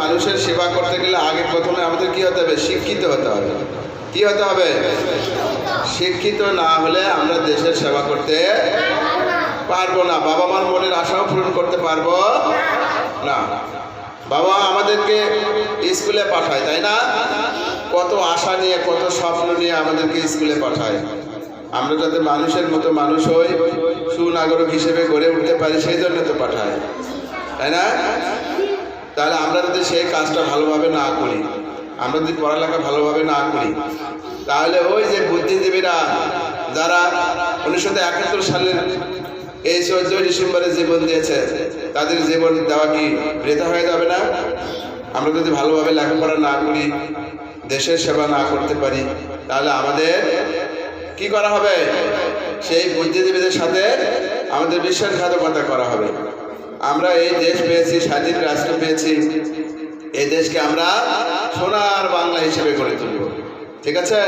মানুষের সেবা করতে গেলে আগে প্রথমে আমাদের কি হতে হবে? শিক্ষিত হতে হবে। কি হতে হবে? শিক্ষিত না হলে আমরা দেশের সেবা করতে পারবো না, বাবা মার মনের আশাও পূরণ করতে পারবো না। বাবা আমাদেরকে স্কুলে পাঠায়, তাই না? কত আশা নিয়ে, কত স্বপ্ন নিয়ে আমাদেরকে স্কুলে পাঠায়। আমরা যাতে মানুষের মতো মানুষ হই, সুনাগরিক হিসেবে গড়ে উঠতে পারি, সেই জন্য তো পাঠায়, তাই না? তাহলে আমরা যদি সেই কাজটা ভালোভাবে না করি, আমরা যদি পড়ালেখা ভালোভাবে না করি, তাহলে ওই যে বুদ্ধিজীবীরা যারা 1971 সালের এই 14 ডিসেম্বরে জীবন দিয়েছে, তাদের জীবন দেওয়া কি বৃথা হয়ে যাবে না? আমরা যদি ভালোভাবে লেখাপড়া না করি, দেশের সেবা না করতে পারি, তাহলে আমাদের কি করা হবে? সেই বুদ্ধিজীবীদের সাথে আমাদের বিশ্বাসঘাতকতা করা হবে। আমরা এই দেশ পেয়েছি, স্বাধীন রাষ্ট্র পেয়েছি, এই দেশকে আমরা সোনার বাংলা হিসেবে গড়ে তুলব। ঠিক আছে?